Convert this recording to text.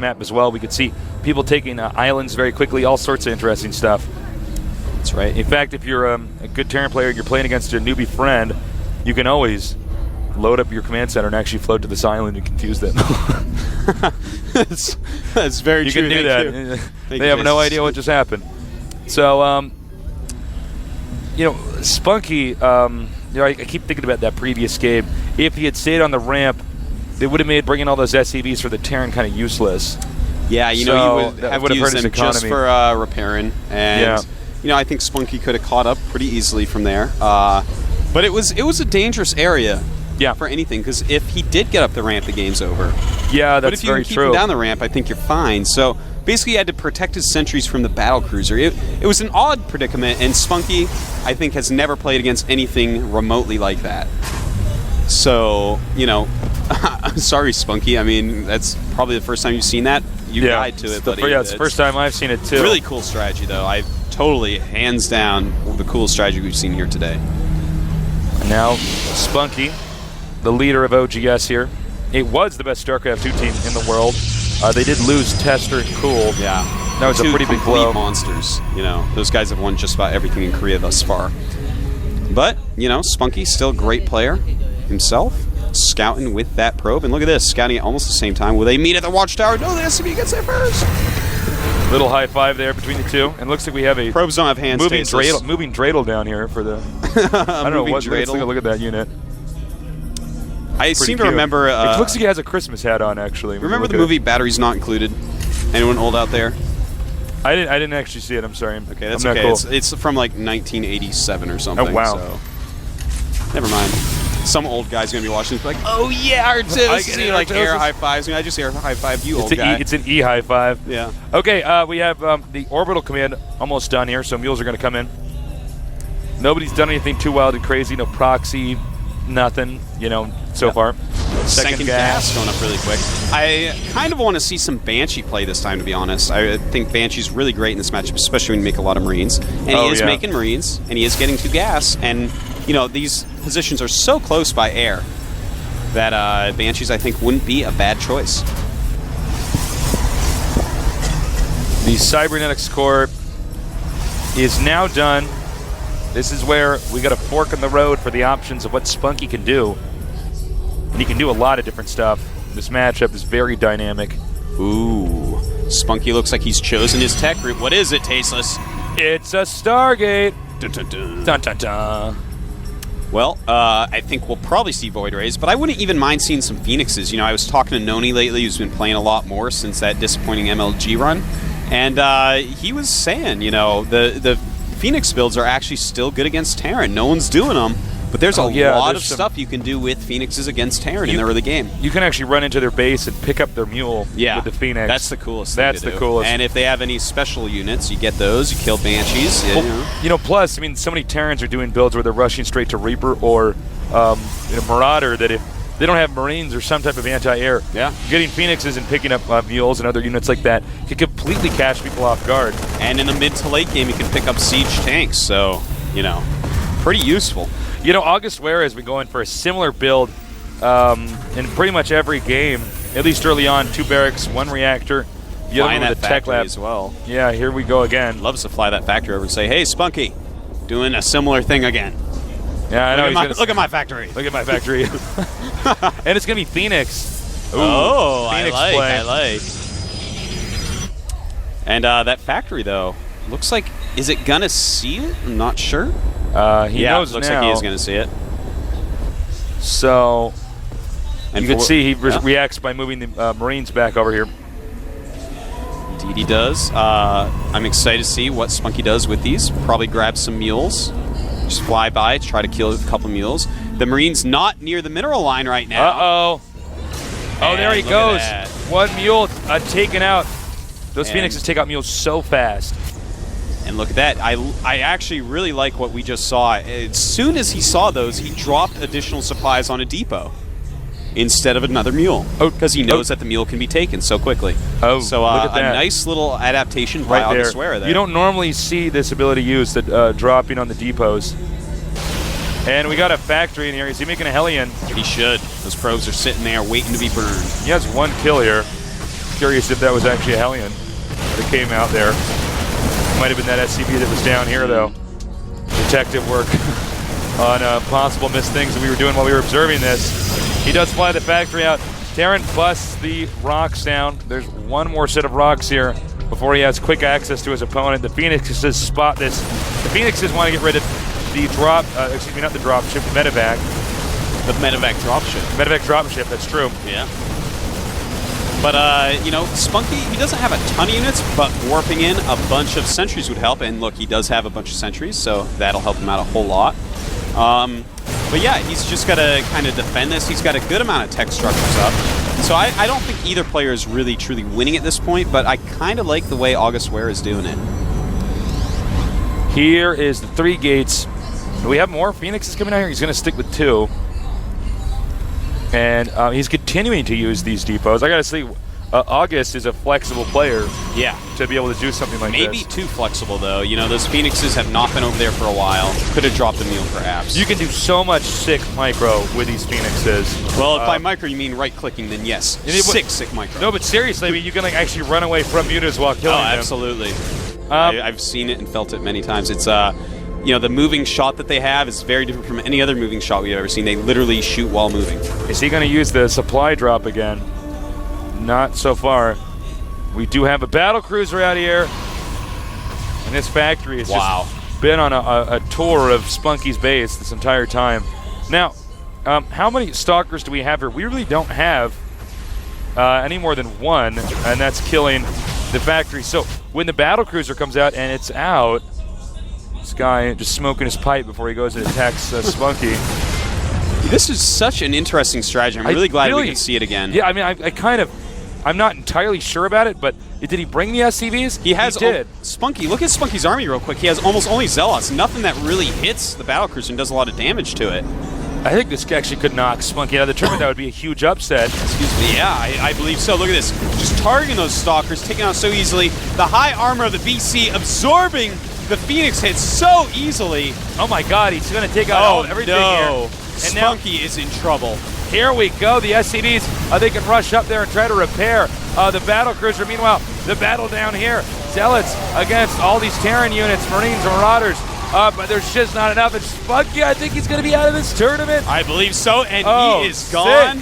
map as well. We could see people taking islands very quickly, all sorts of interesting stuff. That's right. In fact, if you're a good Terran player and you're playing against your newbie friend, you can always load up your command center and actually float to this island and confuse them. That's very you true. You can do that. They have no idea what just happened. So, Spunky, I keep thinking about that previous game. If he had stayed on the ramp, they would have made bringing all those SCVs for the Terran kind of useless. Yeah, you would have to use them just for repairing. And, I think Spunky could have caught up pretty easily from there. But it was a dangerous area for anything, because if he did get up the ramp, the game's over. Yeah, that's very true. But if you keep him down the ramp, I think you're fine. So basically, he had to protect his sentries from the Battlecruiser. It was an odd predicament, and Spunky, I think, has never played against anything remotely like that. So, I'm sorry, Spunky. I mean, that's probably the first time you've seen that. You died to it, buddy. Yeah, it's the first time I've seen it, too. Really cool strategy, though. I totally, hands down, the coolest strategy we've seen here today. And now, Spunky, the leader of OGS here. It was the best StarCraft 2 team in the world. They did lose Tester and Cool. Yeah. That was a pretty big blow. Monsters. Those guys have won just about everything in Korea thus far. But, Spunky, still a great player himself, scouting with that probe. And look at this, scouting at almost the same time. Will they meet at the watchtower? No, the SCV gets there first. Little high five there between the two. And looks like we have a probes don't have hands. Moving dreidel down here for the. I don't know what. Let's look at that unit. I seem to remember. It looks like he has a Christmas hat on, actually. Remember the movie Batteries Not Included? Anyone old out there? I didn't actually see it. I'm sorry. Okay, that's okay. Cool. It's from like 1987 or something. Oh wow. So. Never mind. Some old guy's gonna be watching this, like, oh yeah, Artosis. Like air high fives. I just air high five you, old guy. It's an E high five. Yeah. Okay, we have the orbital command almost done here, so mules are gonna come in. Nobody's done anything too wild and crazy. No proxy, nothing. So far. Second gas going up really quick. I kind of want to see some Banshee play this time, to be honest. I think Banshee's really great in this matchup, especially when you make a lot of Marines. And he is making Marines, and he is getting 2 gas. And, these positions are so close by air that Banshees, I think, wouldn't be a bad choice. The Cybernetics Corps is now done. This is where we got a fork in the road for the options of what Spunky can do. And he can do a lot of different stuff. This matchup is very dynamic. Ooh. Spunky looks like he's chosen his tech group. What is it, Tasteless? It's a Stargate. Dun, dun, dun. Dun, dun, dun. Well, I think we'll probably see Void Rays, but I wouldn't even mind seeing some Phoenixes. I was talking to Noni lately, who's been playing a lot more since that disappointing MLG run. And he was saying, the Phoenix builds are actually still good against Terran. No one's doing them. But there's a lot of stuff you can do with Phoenixes against Terran in the early game. You can actually run into their base and pick up their mule with the Phoenix. That's the coolest thing That's to the do. coolest. And if they have any special units, you get those. You kill Banshees. Plus, so many Terrans are doing builds where they're rushing straight to Reaper or Marauder that if they don't have Marines or some type of anti-air, getting Phoenixes and picking up mules and other units like that can completely catch people off guard. And in the mid to late game, you can pick up siege tanks. So, pretty useful. August Ware has been going for a similar build in pretty much every game, at least early on. 2 barracks, 1 reactor. The other one with the tech lab as well. Yeah, here we go again. Loves to fly that factory over and say, hey, Spunky, doing a similar thing again. Yeah, I know. Look at my factory. Look at my factory. And it's going to be Phoenix. Ooh, Phoenix I like. And that factory, though, looks like, is it going to see it? I'm not sure. He knows looks now. like he is going to see it. So, you can see he reacts by moving the Marines back over here. Indeed he does. I'm excited to see what Spunky does with these. Probably grab some mules. Just fly by, try to kill a couple mules. The Marine's not near the mineral line right now. Uh-oh. Oh, there he goes. 1 mule taken out. Those Phoenixes take out mules so fast. And look at that. I actually really like what we just saw. As soon as he saw those, he dropped additional supplies on a depot instead of another mule. Because he knows that the mule can be taken so quickly. Oh, so look at that. A nice little adaptation by August Ware there. You don't normally see this ability used, dropping on the depots. And we got a factory in here. Is he making a Hellion? He should. Those probes are sitting there waiting to be burned. He has 1 kill here. Curious if that was actually a Hellion that came out there. Might have been that SCV that was down here, though. Detective work on possible missed things that we were doing while we were observing this. He does fly the factory out. Terran busts the rocks down. There's one more set of rocks here before he has quick access to his opponent. The Phoenixes spot this. The Phoenixes want to get rid of the drop, excuse me, not the drop ship, the medevac. The medevac dropship. Medevac dropship, that's true. Yeah. But, you know, Spunky, he doesn't have a ton of units, but warping in a bunch of sentries would help. And look, he does have a bunch of sentries, so that'll help him out a whole lot. But yeah, he's just got to kind of defend this. He's got a good amount of tech structures up. So I don't think either player is really, truly winning at this point, but I kind of like the way August Ware is doing it. Here is the 3 gates. Do we have more Phoenixes coming out here? He's going to stick with 2. And he's continuing to use these depots. I got to say, August is a flexible player. Yeah. To be able to do something like Maybe this. too flexible, though. You know, those Phoenixes have not been over there for a while. Could have dropped a meal, perhaps. You can do so much sick micro with these Phoenixes. Well, if by micro you mean right-clicking, then yes. Sick micro. No, but seriously, I mean, you can like actually run away from mutas while killing them. Absolutely. I've seen it and felt it many times. It's you know, the moving shot that they have is very different from any other moving shot we've ever seen. They literally shoot while moving. Is he going to use the supply drop again? Not so far. We do have a Battlecruiser out here. And this factory has just been on a tour of Spunky's base this entire time. Now, how many Stalkers do we have here? We really don't have any more than 1, and that's killing the factory. So when the Battlecruiser comes out and it's out, this guy just smoking his pipe before he goes and attacks Spunky. This is such an interesting strategy. I'm really glad we can see it again. Yeah, I mean, I'm not entirely sure about it, but did he bring the SCVs? He did. Spunky, look at Spunky's army real quick. He has almost only Zealots. Nothing that really hits the Battlecruiser and does a lot of damage to it. I think this actually could knock Spunky out of the tournament. That would be a huge upset. Excuse me. Yeah, I believe so. Look at this. Just targeting those Stalkers, taking out so easily. The high armor of the VC absorbing the Phoenix hits so easily. Oh my god, he's going to take out everything here. And Spunky is in trouble. Here we go. The SCVs, they can rush up there and try to repair the Battlecruiser. Meanwhile, the battle down here. Zealots against all these Terran units, Marines and Marauders. But there's just not enough. And Spunky, I think he's going to be out of this tournament. I believe so, and he is gone.